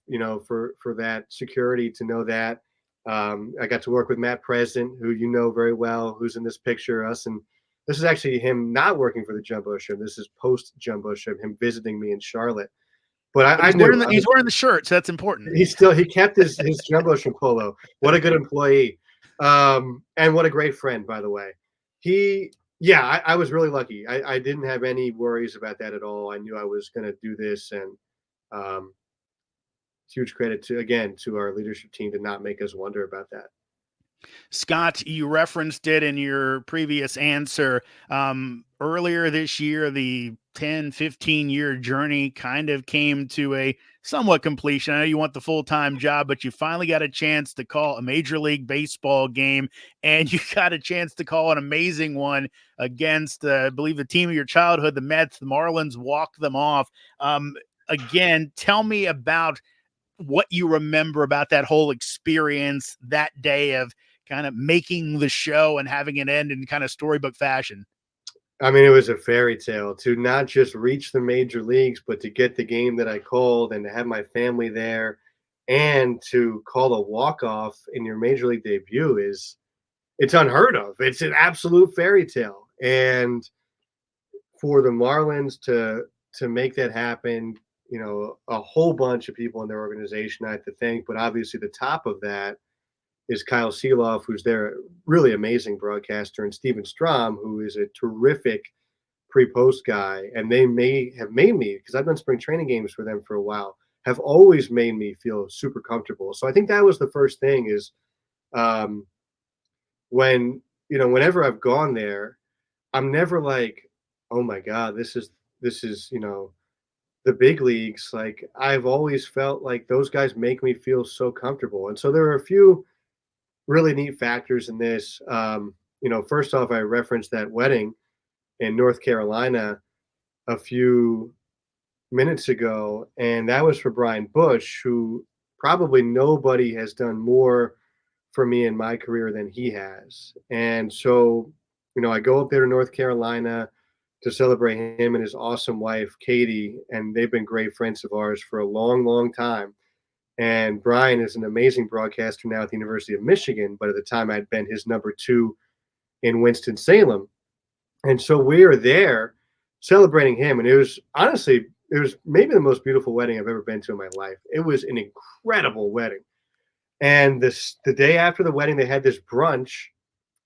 For that security to know that. I got to work with Matt President, who you know very well, who's in this picture. Us, and this is actually him not working for the Jumbo Shrimp. This is post Jumbo Shrimp, him visiting me in Charlotte. But But I knew. he's wearing the shirt, so that's important. He kept his Jumbo Shrimp polo. What a good employee, and what a great friend, by the way. He Yeah, I was really lucky. I didn't have any worries about that at all. I knew I was going to do this, and um, huge credit to our leadership team to not make us wonder about that. Scott, you referenced it in your previous answer. Earlier this year, the 10, 15-year journey kind of came to a somewhat completion. I know you want the full-time job, but you finally got a chance to call a Major League Baseball game, and you got a chance to call an amazing one against, I believe, the team of your childhood, the Mets. The Marlins walked them off. Again, tell me about what you remember about that whole experience that day of kind of making the show and having it end in kind of storybook fashion. I mean, it was a fairy tale to not just reach the major leagues, but to get the game that I called and to have my family there and to call a walk-off in your major league debut it's unheard of. It's an absolute fairy tale. And for the Marlins to make that happen, a whole bunch of people in their organization I have to thank, but obviously the top of that is Kyle Seeloff, who's their really amazing broadcaster, and Steven Strom, who is a terrific pre-post guy. And they may have made me, because I've done spring training games for them for a while, have always made me feel super comfortable. So I think that was the first thing is um, whenever I've gone there, I'm never like, oh my God, this is the big leagues. Like I've always felt like those guys make me feel so comfortable. And so there are a few really neat factors in this. First off, I referenced that wedding in North Carolina a few minutes ago, and that was for Brian Bush, who probably nobody has done more for me in my career than he has. And so, I go up there to North Carolina to celebrate him and his awesome wife, Katie, and they've been great friends of ours for a long, long time. And Brian is an amazing broadcaster now at the University of Michigan, but at the time I'd been his number two in Winston-Salem. And so we are there celebrating him. And it was maybe the most beautiful wedding I've ever been to in my life. It was an incredible wedding. And the day after the wedding, they had this brunch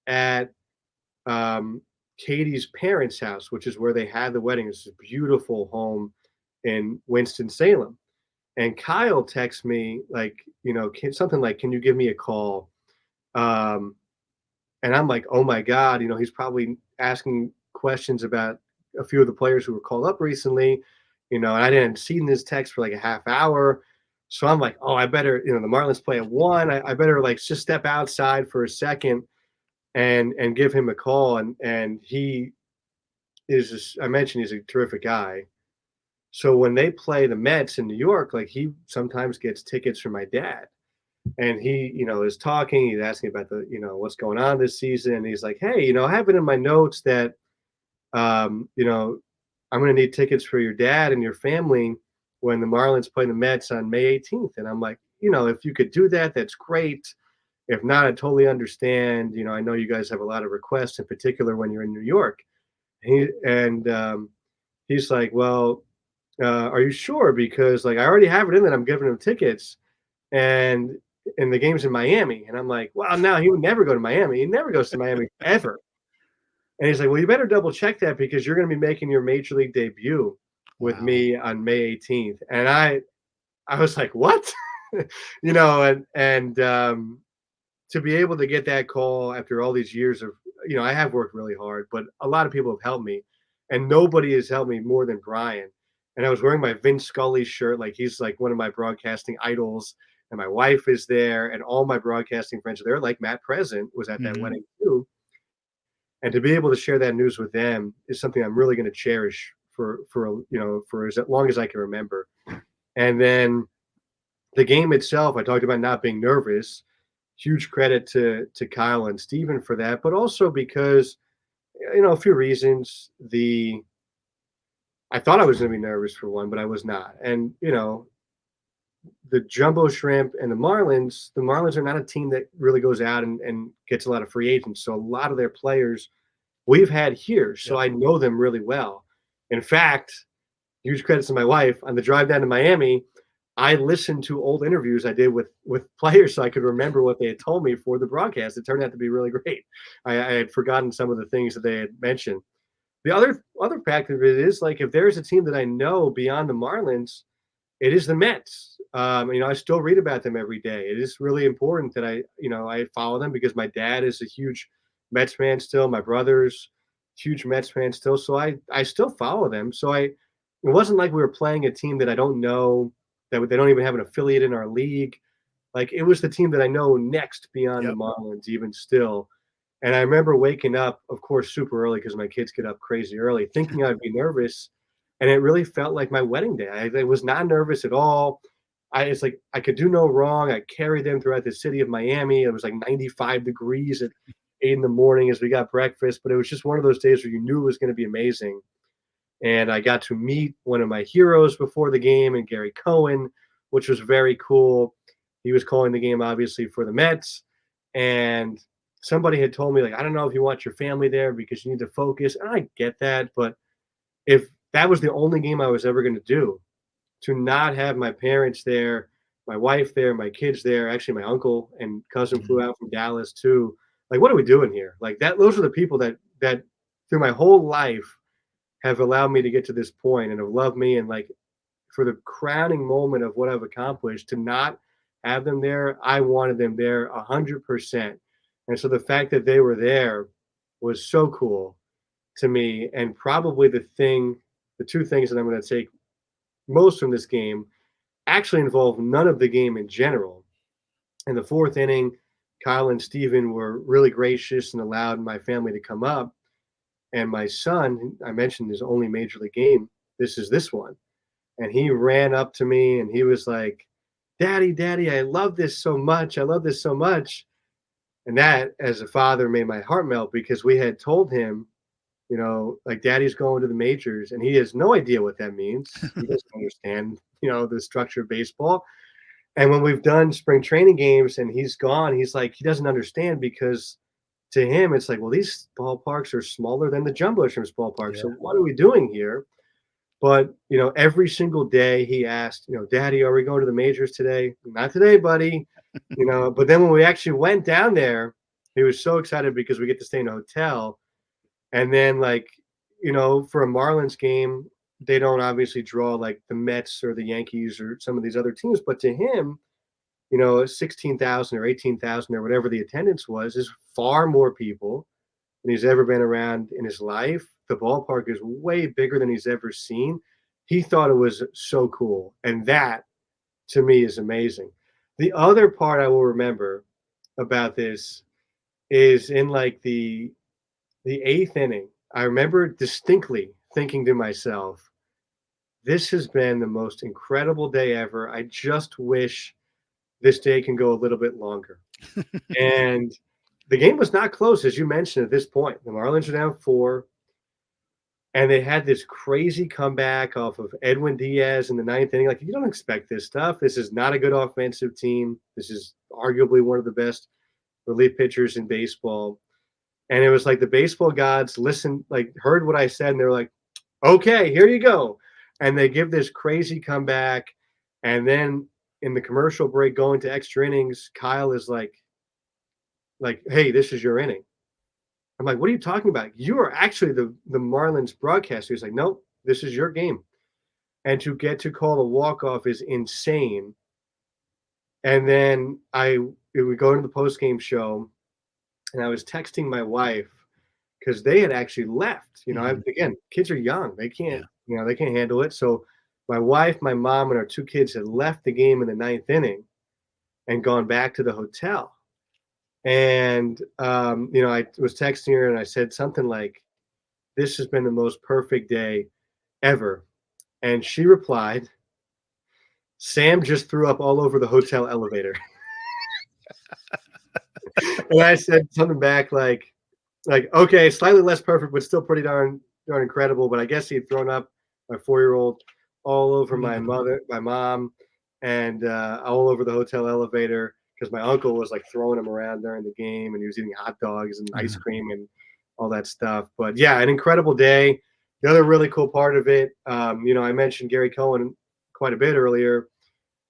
at Katie's parents' house, which is where they had the wedding. It's a beautiful home in Winston-Salem. And Kyle texts me like, something like, "Can you give me a call?" And I'm like, "Oh my God!" He's probably asking questions about a few of the players who were called up recently. And I didn't see this text for like a half hour, so I'm like, "Oh, I better." The Marlins play at 1. I better like just step outside for a second and give him a call. And he is just, I mentioned he's a terrific guy. So when they play the Mets in New York, like he sometimes gets tickets from my dad, and he, is talking. He's asking about what's going on this season. And he's like, "Hey, I have it in my notes that, um, you know, I'm going to need tickets for your dad and your family when the Marlins play the Mets on May 18th." And I'm like, if you could do that, that's great. If not, I totally understand. I know you guys have a lot of requests, in particular when you're in New York. He's like, "Well, are you sure? Because like I already have it in that I'm giving him tickets, and the game's in Miami." And I'm like, "Well, no, he would never go to Miami. He never goes to Miami ever." And he's like, "Well, you better double check that because you're going to be making your major league debut with Wow. me on May 18th." And I was like, "What?" and to be able to get that call after all these years of I have worked really hard, but a lot of people have helped me, and nobody has helped me more than Brian. And I was wearing my Vince Scully shirt, like he's like one of my broadcasting idols, and my wife is there, and all my broadcasting friends are there. Like Matt Present was at that Mhm. wedding too, and to be able to share that news with them is something I'm really going to cherish for as long as I can remember. And then the game itself, I talked about not being nervous. Huge credit to Kyle and Steven for that, but also because a few reasons. The I thought I was going to be nervous for one, but I was not. And the Jumbo Shrimp and the Marlins are not a team that really goes out and gets a lot of free agents. So a lot of their players we've had here, so Yep. I know them really well. In fact, huge credits to my wife on the drive down to Miami. I listened to old interviews I did with players so I could remember what they had told me for the broadcast. It turned out to be really great. I had forgotten some of the things that they had mentioned. The other fact of it is like if there's a team that I know beyond the Marlins, it is the Mets. I still read about them every day. It is really important that I follow them because my dad is a huge Mets fan still. My brother's huge Mets fan still. So I still follow them. So it wasn't like we were playing a team that I don't know that they don't even have an affiliate in our league. Like it was the team that I know next beyond the Yep. Marlins, even still. And I remember waking up, of course, super early because my kids get up crazy early, thinking I'd be nervous. And it really felt like my wedding day. I was not nervous at all. It's like I could do no wrong. I carried them throughout the city of Miami. It was like 95 degrees at 8 in the morning as we got breakfast. But it was just one of those days where you knew it was going to be amazing. And I got to meet one of my heroes before the game, and Gary Cohen, which was very cool. He was calling the game, obviously, for the Mets. And somebody had told me, like, I don't know if you want your family there because you need to focus. And I get that. But if that was the only game I was ever going to do, to not have my parents there, my wife there, my kids there, actually, my uncle and cousin Mhm. flew out from Dallas too. Like, what are we doing here? Like that, those are the people that through my whole life have allowed me to get to this point and have loved me. And like for the crowning moment of what I've accomplished, to not have them there, I wanted them there 100%. And so the fact that they were there was so cool to me. And probably the two things that I'm going to take most from this game actually involve none of the game in general. In the fourth inning, Kyle and Steven were really gracious and allowed my family to come up. And my son, I mentioned his only major league game, this one. And he ran up to me and he was like, Daddy, Daddy, I love this so much. I love this so much. And that, as a father, made my heart melt because we had told him, like Daddy's going to the majors, and he has no idea what that means. He doesn't understand, the structure of baseball. And when we've done spring training games and he's gone, he's like, he doesn't understand because to him, it's like, well, these ballparks are smaller than the Jumbo Shrimps ballpark. Yeah. So what are we doing here? But, every single day he asked, Daddy, are we going to the majors today? Not today, buddy. But then when we actually went down there, he was so excited because we get to stay in a hotel. And then, like, for a Marlins game, they don't obviously draw like the Mets or the Yankees or some of these other teams. But to him, 16,000 or 18,000 or whatever the attendance was is far more people than he's ever been around in his life. The ballpark is way bigger than he's ever seen. He thought it was so cool. And that to me is amazing. The other part I will remember about this is in like the eighth inning. I remember distinctly thinking to myself, this has been the most incredible day ever. I just wish this day can go a little bit longer. And the game was not close, as you mentioned at this point. The Marlins are down 4, and they had this crazy comeback off of Edwin Diaz in the ninth inning. Like, you don't expect this stuff. This is not a good offensive team. This is arguably one of the best relief pitchers in baseball. And it was like the baseball gods listened, like heard what I said, and they were like, okay, here you go. And they give this crazy comeback. And then in the commercial break going to extra innings, Kyle is like, hey, this is your inning. I'm like, what are you talking about? You are actually the Marlins broadcaster. He's like, nope, this is your game. And to get to call a walk-off is insane. And then we go into the post-game show, and I was texting my wife because they had actually left. Mhm. Again, kids are young; they Yeah. can't, they can't handle it. So my wife, my mom, and our two kids had left the game in the ninth inning and gone back to the hotel. And I was texting her and I said something like, "This has been the most perfect day ever." And she replied, "Sam just threw up all over the hotel elevator." And I said something back like, okay, slightly less perfect, but still pretty darn incredible. But I guess he'd thrown up my 4-year-old all over my Mhm. mother, my mom, and all over the hotel elevator because my uncle was like throwing him around during the game, and he was eating hot dogs and ice Mhm. cream and all that stuff. But yeah, an incredible day. The other really cool part of it, I mentioned Gary Cohen quite a bit earlier.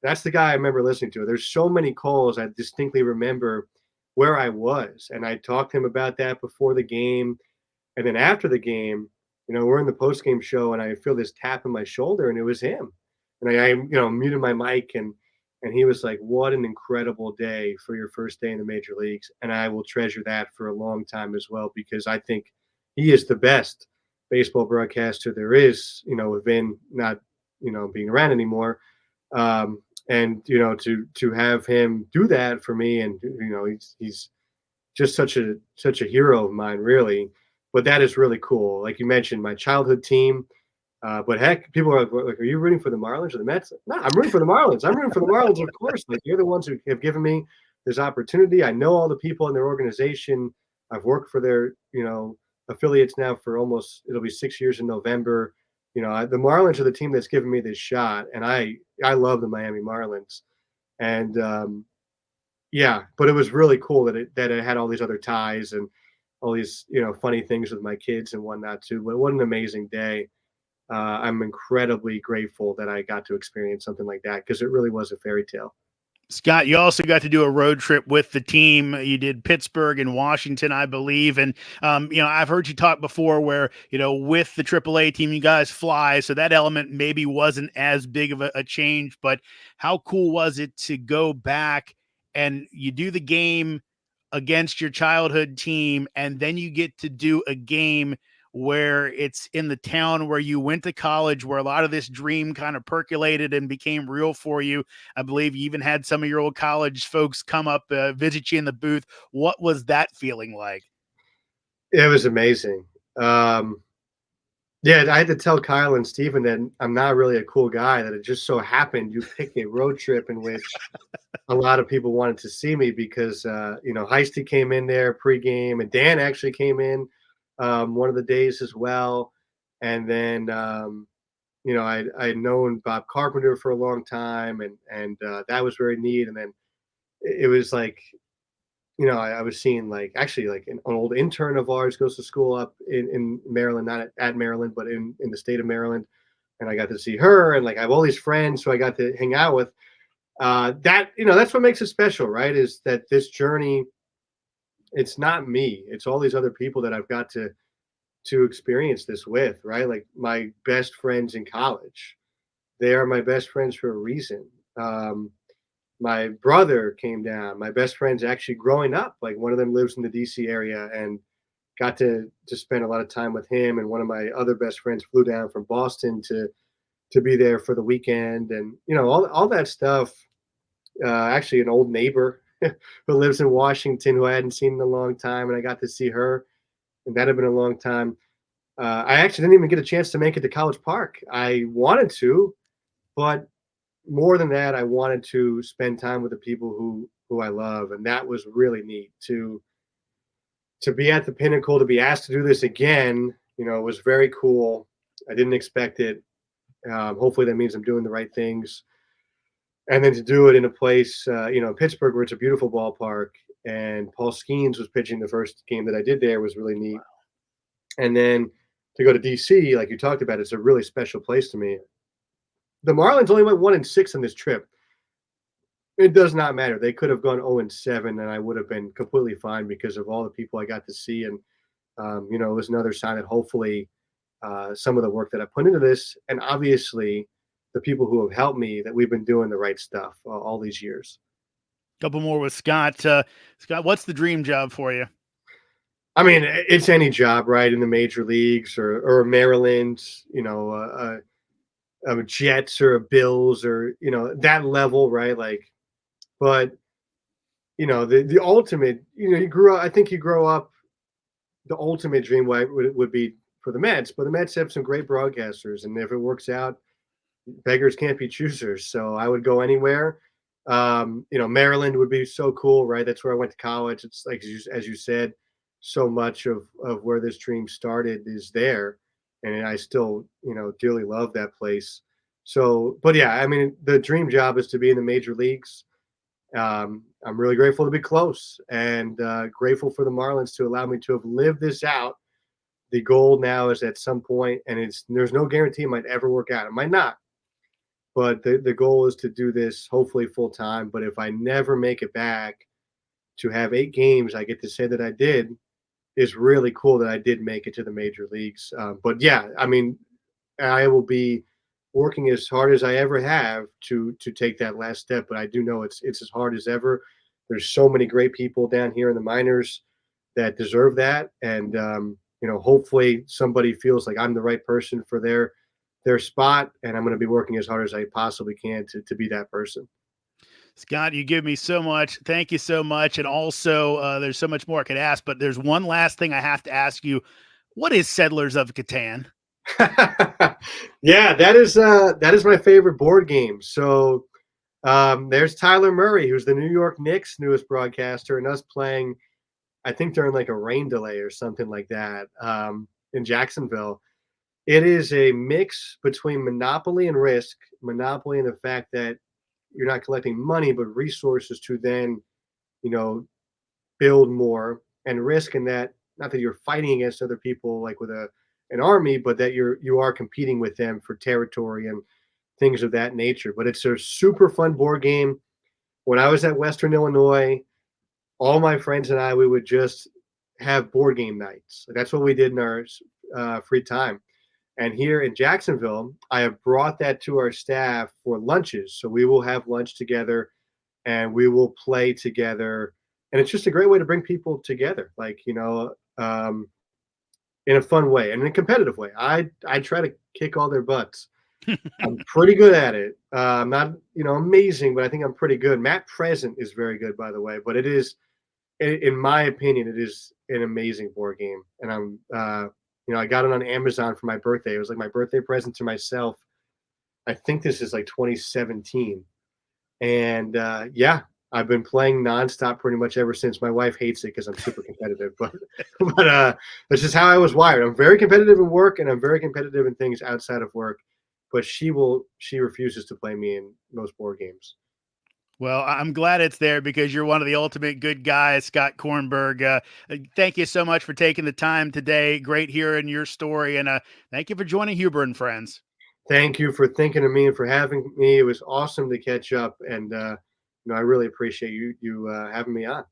That's the guy I remember listening to. There's so many calls I distinctly remember where I was, and I talked to him about that before the game, and then after the game, we're in the post game show, and I feel this tap in my shoulder, and it was him, and I muted my mic, and he was like, "What an incredible day for your first day in the major leagues," and I will treasure that for a long time as well because I think he is the best baseball broadcaster there is. With Vin not being around anymore, and to have him do that for me, and he's just such a hero of mine, really. But that is really cool. Like you mentioned, my childhood team. But heck, people are like, "Are you rooting for the Marlins or the Mets?" No, I'm rooting for the Marlins. I'm rooting for the Marlins, of course. Like you're the ones who have given me this opportunity. I know all the people in their organization. I've worked for their affiliates now for almost it'll be 6 years in November. The Marlins are the team that's given me this shot, and I love the Miami Marlins. And yeah, but it was really cool that it had all these other ties and all these funny things with my kids and whatnot too. But what an amazing day! I'm incredibly grateful that I got to experience something like that because it really was a fairy tale. Scott, you also got to do a road trip with the team. You did Pittsburgh and Washington, I believe. And, I've heard you talk before where, with the AAA team, you guys fly. So that element maybe wasn't as big of a change. But how cool was it to go back and you do the game against your childhood team, and then you get to do a game where it's in the town where you went to college, where a lot of this dream kind of percolated and became real for you. I believe you even had some of your old college folks come up, visit you in the booth. What was that feeling like? It was amazing. Um, yeah, I had to tell Kyle and Steven that I'm not really a cool guy. That it just so happened you picked a road trip in which a lot of people wanted to see me because Heisty came in there pregame, and Dan actually came in one of the days as well. And then I had known Bob Carpenter for a long time, and that was very neat. And then it was like I was seeing like actually like an old intern of ours goes to school up in Maryland, not at Maryland, but in the state of Maryland, and I got to see her, and like I have all these friends who I got to hang out with. That's what makes it special, right? Is that this journey? It's not me; it's all these other people that I've got to experience this with, right? Like my best friends in college, they are my best friends for a reason. Um, my brother came down. My best friends actually growing up, like one of them lives in the DC area and got to spend a lot of time with him. And one of my other best friends flew down from Boston to be there for the weekend. And all that stuff. Actually, an old neighbor who lives in Washington who I hadn't seen in a long time, and I got to see her, and that had been a long time. I actually didn't even get a chance to make it to College Park. I wanted to, but more than that, I wanted to spend time with the people who I love, and that was really neat to be at the pinnacle, to be asked to do this again. It was very cool. I didn't expect it. Hopefully, that means I'm doing the right things, and then to do it in a place, Pittsburgh, where it's a beautiful ballpark, and Paul Skeens was pitching the first game that I did there was really neat, and then to go to DC, like you talked about, it's a really special place to me. The Marlins only went 1-6 on this trip. It does not matter. They could have gone 0-7, and I would have been completely fine because of all the people I got to see. And, it was another sign that hopefully some of the work that I put into this, and obviously the people who have helped me, that we've been doing the right stuff all these years. Couple more with Scott. Scott, what's the dream job for you? I mean, it's any job, right, in the major leagues or Maryland, Jets or a Bills or that level, right? Like, but the ultimate, you grew up. I think you grow up. The ultimate dream would be for the Mets, but the Mets have some great broadcasters, and if it works out, beggars can't be choosers. So I would go anywhere. Maryland would be so cool, right? That's where I went to college. It's like as you said, so much of where this dream started is there, and I still dearly love that place. So, but yeah, I mean, the dream job is to be in the major leagues. I'm really grateful to be close and grateful for the Marlins to allow me to have lived this out. The goal now is at some point, and there's no guarantee it might ever work out. It might not, but the goal is to do this hopefully full time. But if I never make it back, to have 8 games, I get to say that I did is really cool that I did make it to the major leagues. But yeah, I mean, I will be working as hard as I ever have to take that last step. But I do know it's as hard as ever. There's so many great people down here in the minors that deserve that, and hopefully somebody feels like I'm the right person for their spot, and I'm going to be working as hard as I possibly can to be that person. Scott, you give me so much. Thank you so much. And also, there's so much more I could ask, but there's one last thing I have to ask you. What is Settlers of Catan? Yeah, that is my favorite board game. So there's Tyler Murray, who's the New York Knicks newest broadcaster, and us playing. I think during like a rain delay or something like that in Jacksonville. It is a mix between Monopoly and Risk. Monopoly and the fact that you're not collecting money but resources to then you know build more, and Risk in that not that you're fighting against other people like with an army, but that you are competing with them for territory and things of that nature. But it's a super fun board game. When I was at Western Illinois, all my friends and I, we would just have board game nights. That's what we did in our free time. And here in Jacksonville, I have brought that to our staff for lunches. So we will have lunch together and we will play together. And it's just a great way to bring people together, like, in a fun way and in a competitive way. I try to kick all their butts. I'm pretty good at it. I'm not, amazing, but I think I'm pretty good. Matt Present is very good, by the way, but it is, in my opinion, it is an amazing board game. And I got it on Amazon for my birthday. It was like my birthday present to myself. I think this is like 2017. And yeah, I've been playing nonstop pretty much ever since. My wife hates it because I'm super competitive, but that's just how I was wired. I'm very competitive in work and I'm very competitive in things outside of work. But she refuses to play me in most board games. Well, I'm glad it's there because you're one of the ultimate good guys, Scott Kornberg. Thank you so much for taking the time today. Great hearing your story, and thank you for joining Huber and Friends. Thank you for thinking of me and for having me. It was awesome to catch up, and I really appreciate you having me on.